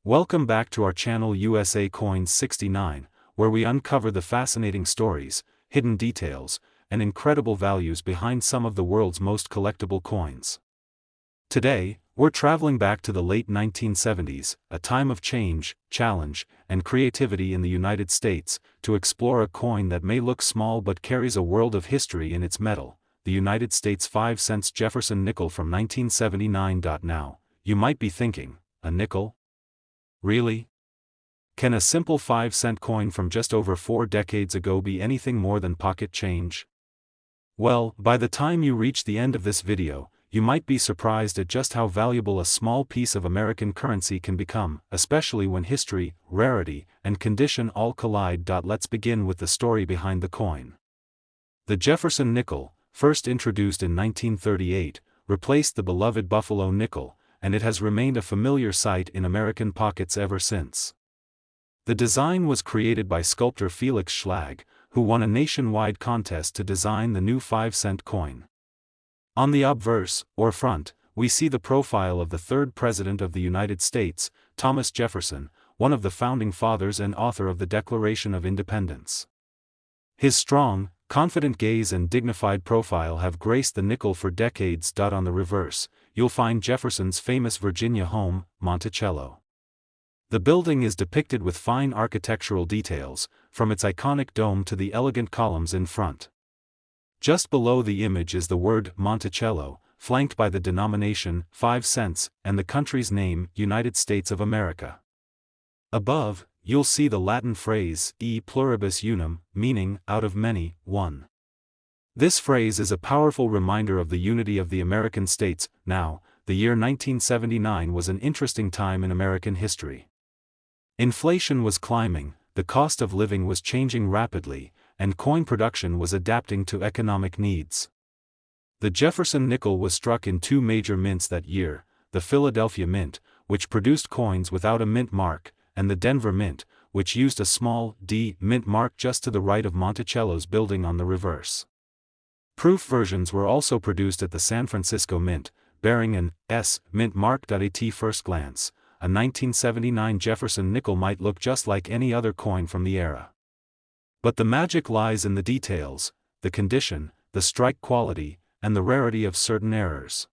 Welcome back to our channel USA Coins 69, where we uncover the fascinating stories, hidden details, and incredible values behind some of the world's most collectible coins. Today, we're traveling back to the late 1970s, a time of change, challenge, and creativity in the United States, to explore a coin that may look small but carries a world of history in its metal, the United States 5-cent Jefferson nickel from 1979. Now, you might be thinking, a nickel? Really? Can a simple 5-cent coin from just over 4 decades ago be anything more than pocket change? Well, by the time you reach the end of this video, you might be surprised at just how valuable a small piece of American currency can become, especially when history, rarity, and condition all collide. Let's begin with the story behind the coin. The Jefferson nickel, first introduced in 1938, replaced the beloved Buffalo nickel, and it has remained a familiar sight in American pockets ever since. The design was created by sculptor Felix Schlag, who won a nationwide contest to design the new 5-cent coin. On the obverse, or front, we see the profile of the third President of the United States, Thomas Jefferson, one of the founding fathers and author of the Declaration of Independence. His strong, confident gaze and dignified profile have graced the nickel for decades. On the reverse, you'll find Jefferson's famous Virginia home, Monticello. The building is depicted with fine architectural details, from its iconic dome to the elegant columns in front. Just below the image is the word Monticello, flanked by the denomination 5 cents and the country's name, United States of America. Above, you'll see the Latin phrase e pluribus unum, meaning out of many, one. This phrase is a powerful reminder of the unity of the American states. Now, the year 1979 was an interesting time in American history. Inflation was climbing, the cost of living was changing rapidly, and coin production was adapting to economic needs. The Jefferson nickel was struck in 2 major mints that year, the Philadelphia Mint, which produced coins without a mint mark, and the Denver Mint, which used a small D mint mark just to the right of Monticello's building on the reverse. Proof versions were also produced at the San Francisco Mint, bearing an S mint mark. At first glance, a 1979 Jefferson nickel might look just like any other coin from the era. But the magic lies in the details, the condition, the strike quality, and the rarity of certain errors.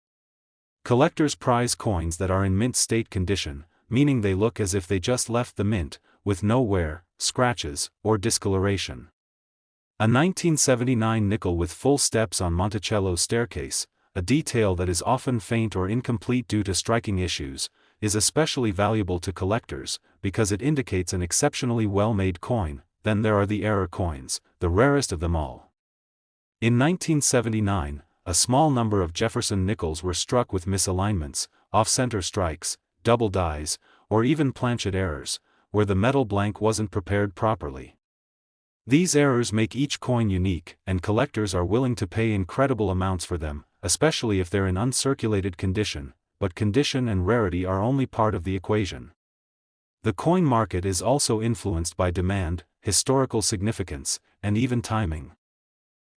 Collectors prize coins that are in mint state condition, meaning they look as if they just left the mint, with no wear, scratches, or discoloration. A 1979 nickel with full steps on Monticello's staircase, a detail that is often faint or incomplete due to striking issues, is especially valuable to collectors, because it indicates an exceptionally well-made coin. Then there are the error coins, the rarest of them all. In 1979, a small number of Jefferson nickels were struck with misalignments, off-center strikes, double dies, or even planchet errors, where the metal blank wasn't prepared properly. These errors make each coin unique, and collectors are willing to pay incredible amounts for them, especially if they're in uncirculated condition, but condition and rarity are only part of the equation. The coin market is also influenced by demand, historical significance, and even timing.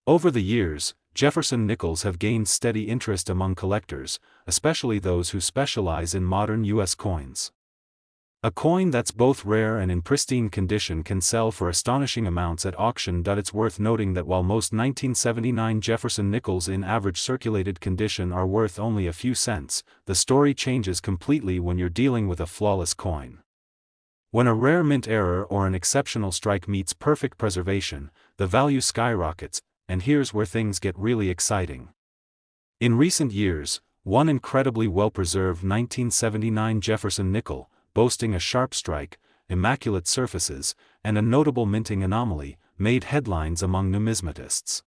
Over the years, Jefferson nickels have gained steady interest among collectors, especially those who specialize in modern U.S. coins. A coin that's both rare and in pristine condition can sell for astonishing amounts at auction. It's worth noting that while most 1979 Jefferson nickels in average circulated condition are worth only a few cents, the story changes completely when you're dealing with a flawless coin. When a rare mint error or an exceptional strike meets perfect preservation, the value skyrockets, and here's where things get really exciting. In recent years, one incredibly well-preserved 1979 Jefferson nickel, boasting a sharp strike, immaculate surfaces, and a notable minting anomaly, made headlines among numismatists.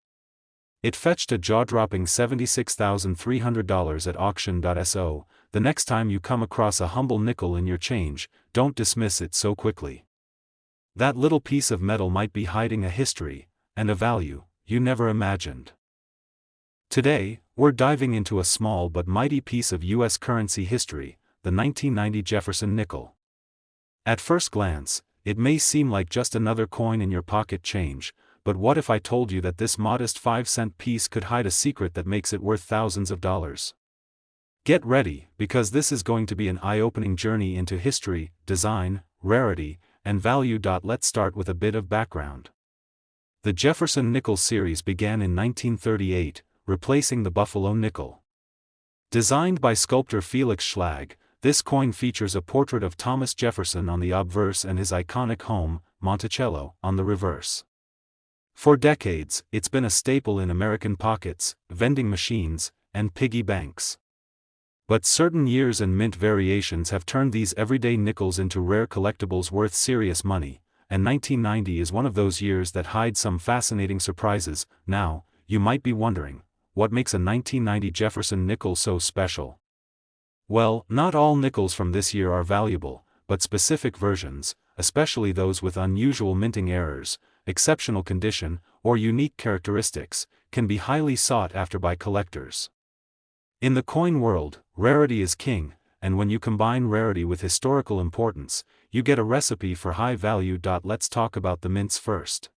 It fetched a jaw-dropping $76,300 at auction. So, the next time you come across a humble nickel in your change, don't dismiss it so quickly. That little piece of metal might be hiding a history, and a value, you never imagined. Today, we're diving into a small but mighty piece of U.S. currency history, the 1990 Jefferson nickel. At first glance, it may seem like just another coin in your pocket change, but what if I told you that this modest 5-cent piece could hide a secret that makes it worth thousands of dollars? Get ready, because this is going to be an eye-opening journey into history, design, rarity, and value. Let's start with a bit of background. The Jefferson nickel series began in 1938, replacing the Buffalo nickel. Designed by sculptor Felix Schlag, this coin features a portrait of Thomas Jefferson on the obverse and his iconic home, Monticello, on the reverse. For decades, it's been a staple in American pockets, vending machines, and piggy banks. But certain years and mint variations have turned these everyday nickels into rare collectibles worth serious money, and 1990 is one of those years that hide some fascinating surprises. Now, you might be wondering, what makes a 1990 Jefferson nickel so special? Well, not all nickels from this year are valuable, but specific versions, especially those with unusual minting errors, exceptional condition, or unique characteristics, can be highly sought after by collectors. In the coin world, rarity is king, and when you combine rarity with historical importance, you get a recipe for high value. Let's talk about the mints first.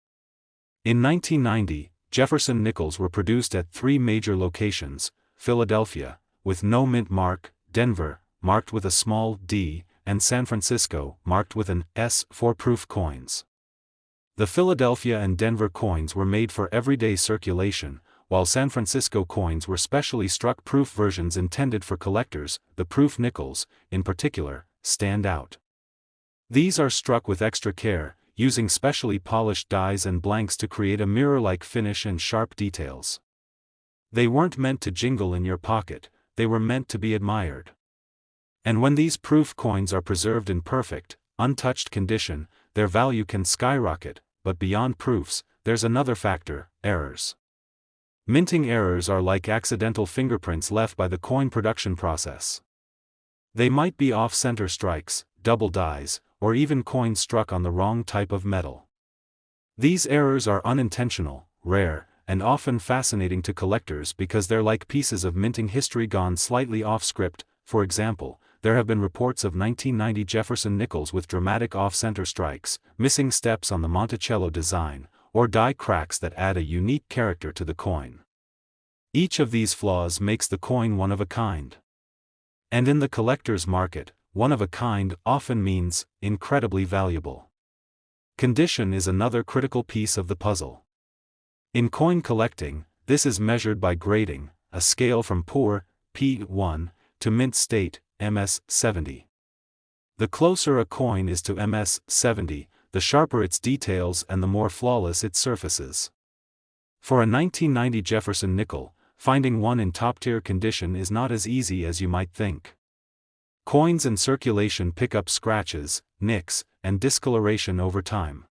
In 1990, Jefferson nickels were produced at 3 major locations: Philadelphia, with no mint mark; Denver, marked with a small d; and San Francisco, marked with an S for proof coins. The Philadelphia and Denver coins were made for everyday circulation, while San Francisco coins were specially struck proof versions intended for collectors. The proof nickels, in particular, stand out. These are struck with extra care, using specially polished dies and blanks to create a mirror-like finish and sharp details. They weren't meant to jingle in your pocket, they were meant to be admired. And when these proof coins are preserved in perfect, untouched condition, their value can skyrocket. But beyond proofs, there's another factor: errors. Minting errors are like accidental fingerprints left by the coin production process. They might be off-center strikes, double dies, or even coins struck on the wrong type of metal. These errors are unintentional, rare, and often fascinating to collectors because they're like pieces of minting history gone slightly off-script. For example, there have been reports of 1990 Jefferson nickels with dramatic off-center strikes, missing steps on the Monticello design, or die cracks that add a unique character to the coin. Each of these flaws makes the coin one of a kind. And in the collector's market, one of a kind often means incredibly valuable. Condition is another critical piece of the puzzle. In coin collecting, this is measured by grading, a scale from poor, P1, to mint state, MS70. The closer a coin is to MS70, the sharper its details and the more flawless its surfaces. For a 1990 Jefferson nickel, finding one in top-tier condition is not as easy as you might think. Coins in circulation pick up scratches, nicks, and discoloration over time.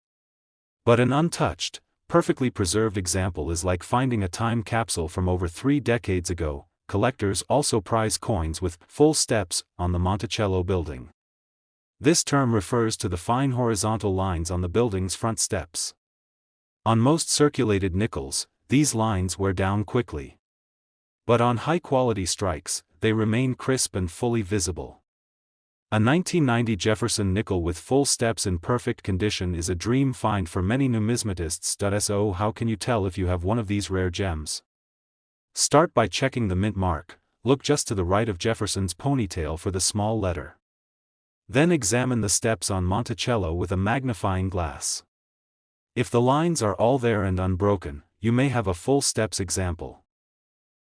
But an untouched, perfectly preserved example is like finding a time capsule from over 3 decades ago. Collectors also prize coins with full steps on the Monticello building. This term refers to the fine horizontal lines on the building's front steps. On most circulated nickels, these lines wear down quickly. But on high-quality strikes, they remain crisp and fully visible. A 1990 Jefferson nickel with full steps in perfect condition is a dream find for many numismatists. So how can you tell if you have one of these rare gems? Start by checking the mint mark. Look just to the right of Jefferson's ponytail for the small letter. Then examine the steps on Monticello with a magnifying glass. If the lines are all there and unbroken, you may have a full steps example.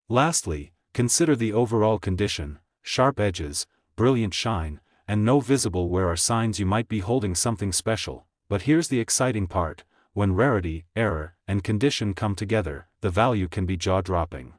Lastly, consider the overall condition: sharp edges, brilliant shine, and no visible wear are signs you might be holding something special. But here's the exciting part: when rarity, error, and condition come together, the value can be jaw-dropping.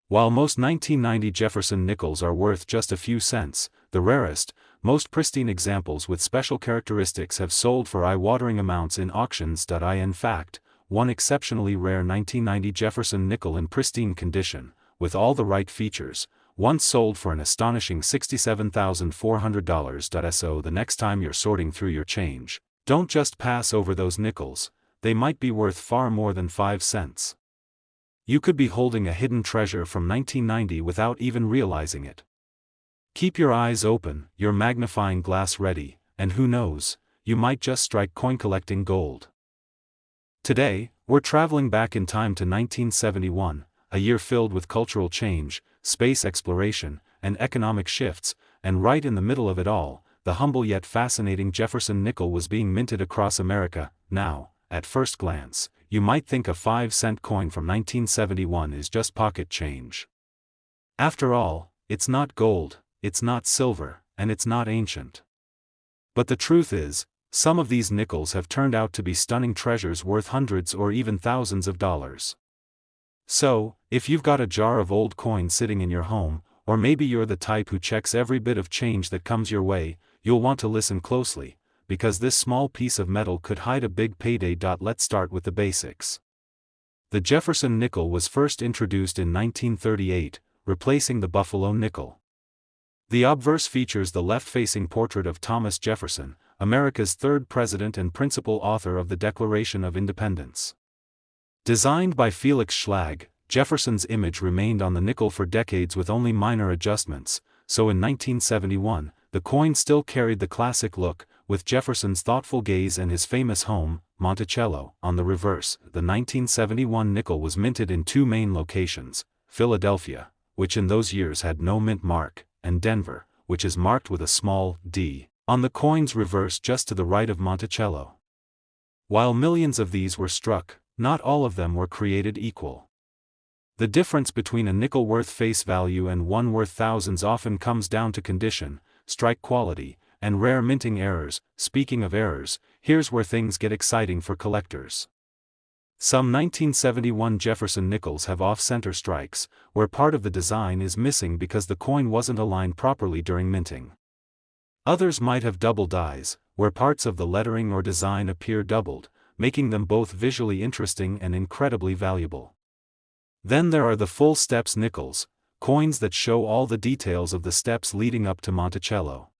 While most 1990 Jefferson nickels are worth just a few cents, the rarest, most pristine examples with special characteristics have sold for eye-watering amounts in auctions. In fact, one exceptionally rare 1990 Jefferson nickel in pristine condition, with all the right features, once sold for an astonishing $67,400. So the next time you're sorting through your change, don't just pass over those nickels. They might be worth far more than 5 cents. You could be holding a hidden treasure from 1990 without even realizing it. Keep your eyes open, your magnifying glass ready, and who knows, you might just strike coin collecting gold. Today, we're traveling back in time to 1971, a year filled with cultural change, space exploration, and economic shifts, and right in the middle of it all, the humble yet fascinating Jefferson nickel was being minted across America. Now, at first glance, you might think a 5-cent coin from 1971 is just pocket change. After all, it's not gold, it's not silver, and it's not ancient. But the truth is, some of these nickels have turned out to be stunning treasures worth hundreds or even thousands of dollars. So, if you've got a jar of old coins sitting in your home, or maybe you're the type who checks every bit of change that comes your way, you'll want to listen closely, because this small piece of metal could hide a big payday. Let's start with the basics. The Jefferson nickel was first introduced in 1938, replacing the Buffalo nickel. The obverse features the left-facing portrait of Thomas Jefferson, America's third president and principal author of the Declaration of Independence. Designed by Felix Schlag, Jefferson's image remained on the nickel for decades with only minor adjustments, so in 1971, the coin still carried the classic look, with Jefferson's thoughtful gaze and his famous home, Monticello, on the reverse. The 1971 nickel was minted in two main locations: Philadelphia, which in those years had no mint mark, and Denver, which is marked with a small d on the coin's reverse just to the right of Monticello. While millions of these were struck, not all of them were created equal. The difference between a nickel worth face value and one worth thousands often comes down to condition, strike quality, and rare minting errors. Speaking of errors, here's where things get exciting for collectors. Some 1971 Jefferson nickels have off-center strikes, where part of the design is missing because the coin wasn't aligned properly during minting. Others might have double dies, where parts of the lettering or design appear doubled, making them both visually interesting and incredibly valuable. Then there are the full steps nickels, coins that show all the details of the steps leading up to Monticello.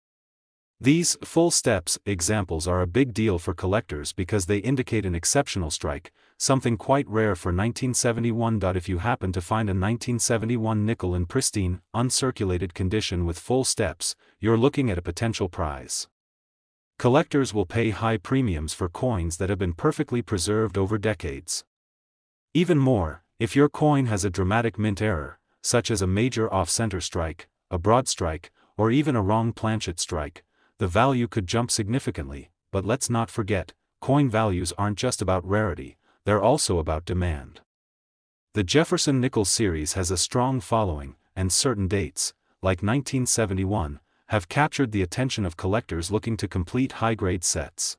These full steps examples are a big deal for collectors because they indicate an exceptional strike, something quite rare for 1971. If you happen to find a 1971 nickel in pristine, uncirculated condition with full steps, you're looking at a potential prize. Collectors will pay high premiums for coins that have been perfectly preserved over decades. Even more, if your coin has a dramatic mint error, such as a major off-center strike, a broad strike, or even a wrong planchet strike, the value could jump significantly. But let's not forget, coin values aren't just about rarity, they're also about demand. The Jefferson nickel series has a strong following, and certain dates, like 1971, have captured the attention of collectors looking to complete high-grade sets.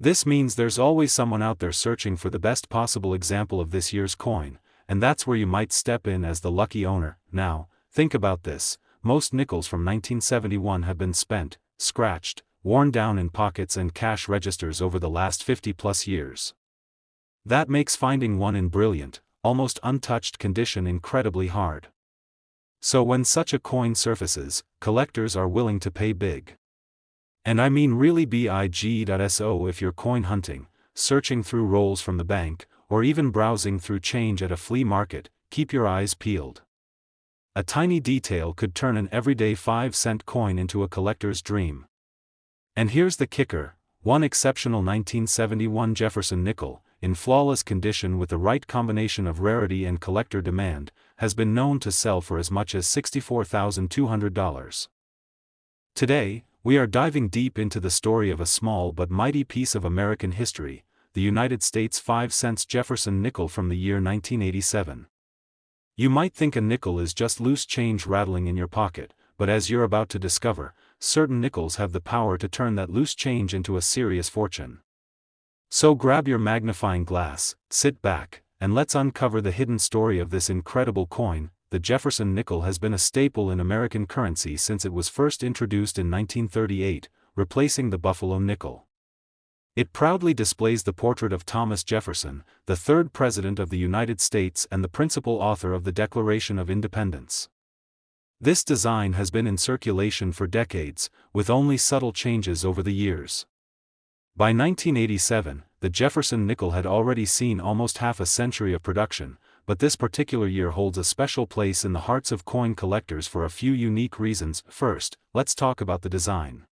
This means there's always someone out there searching for the best possible example of this year's coin, and that's where you might step in as the lucky owner. Now, think about this: most nickels from 1971 have been spent, scratched, worn down in pockets and cash registers over the last 50+ years. That makes finding one in brilliant, almost untouched condition incredibly hard. So when such a coin surfaces, collectors are willing to pay big. And I mean really big. So if you're coin hunting, searching through rolls from the bank, or even browsing through change at a flea market, keep your eyes peeled. A tiny detail could turn an everyday 5-cent coin into a collector's dream. And here's the kicker: one exceptional 1971 Jefferson nickel, in flawless condition with the right combination of rarity and collector demand, has been known to sell for as much as $64,200. Today, we are diving deep into the story of a small but mighty piece of American history, the United States 5-cent Jefferson nickel from the year 1987. You might think a nickel is just loose change rattling in your pocket, but as you're about to discover, certain nickels have the power to turn that loose change into a serious fortune. So grab your magnifying glass, sit back, and let's uncover the hidden story of this incredible coin. The Jefferson nickel has been a staple in American currency since it was first introduced in 1938, replacing the Buffalo nickel. It proudly displays the portrait of Thomas Jefferson, the third President of the United States and the principal author of the Declaration of Independence. This design has been in circulation for decades, with only subtle changes over the years. By 1987, the Jefferson nickel had already seen almost half a century of production, but this particular year holds a special place in the hearts of coin collectors for a few unique reasons. First, let's talk about the design.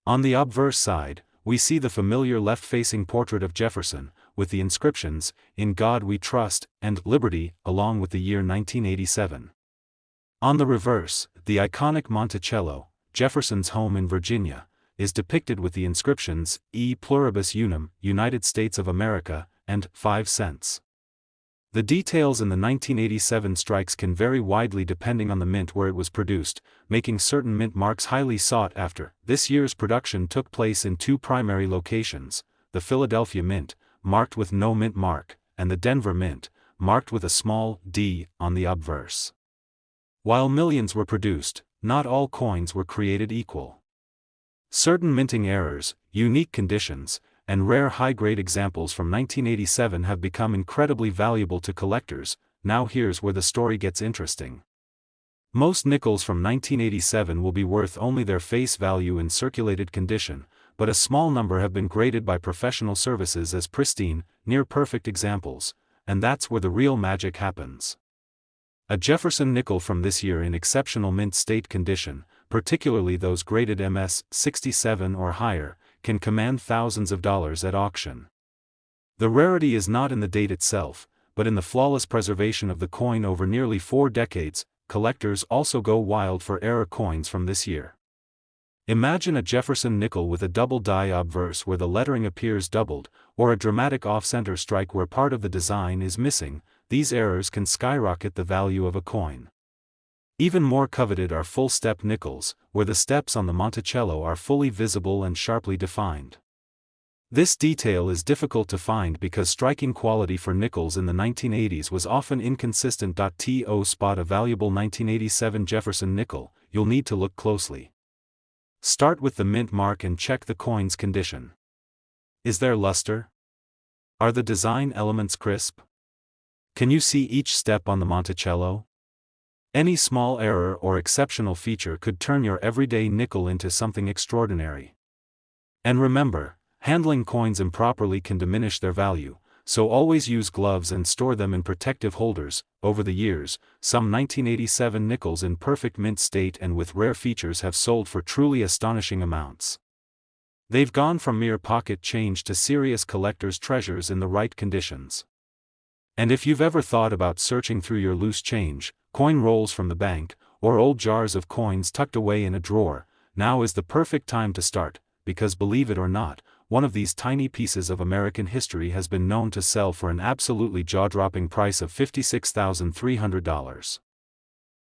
On the obverse side, we see the familiar left-facing portrait of Jefferson, with the inscriptions, "In God We Trust," and "Liberty," along with the year 1987. On the reverse, The iconic Monticello, Jefferson's home in Virginia, is depicted with the inscriptions, E pluribus unum, United States of America, and 5 cents. The details in the 1987 strikes can vary widely depending on the mint where it was produced, making certain mint marks highly sought after. This year's production took place in 2 primary locations, the Philadelphia Mint, marked with no mint mark, and the Denver Mint, marked with a small d on the obverse. While millions were produced, not all coins were created equal. Certain minting errors, unique conditions, and rare high-grade examples from 1987 have become incredibly valuable to collectors. Now here's where the story gets interesting. Most nickels from 1987 will be worth only their face value in circulated condition, but a small number have been graded by professional services as pristine, near-perfect examples, and that's where the real magic happens. A Jefferson nickel from this year in exceptional mint state condition, particularly those graded MS 67 or higher, can command thousands of dollars at auction. The rarity is not in the date itself, but in the flawless preservation of the coin over nearly 4 decades. Collectors also go wild for error coins from this year. Imagine a Jefferson nickel with a double die obverse where the lettering appears doubled, or a dramatic off-center strike where part of the design is missing. These errors can skyrocket the value of a coin. Even more coveted are full-step nickels, where the steps on the Monticello are fully visible and sharply defined. This detail is difficult to find because striking quality for nickels in the 1980s was often inconsistent. To spot a valuable 1987 Jefferson nickel, you'll need to look closely. Start with the mint mark and check the coin's condition. Is there luster? Are the design elements crisp? Can you see each step on the Monticello? Any small error or exceptional feature could turn your everyday nickel into something extraordinary. And remember, handling coins improperly can diminish their value, so always use gloves and store them in protective holders. Over the years, some 1987 nickels in perfect mint state and with rare features have sold for truly astonishing amounts. They've gone from mere pocket change to serious collector's treasures in the right conditions. And if you've ever thought about searching through your loose change, coin rolls from the bank, or old jars of coins tucked away in a drawer, now is the perfect time to start, because believe it or not, one of these tiny pieces of American history has been known to sell for an absolutely jaw-dropping price of $56,300.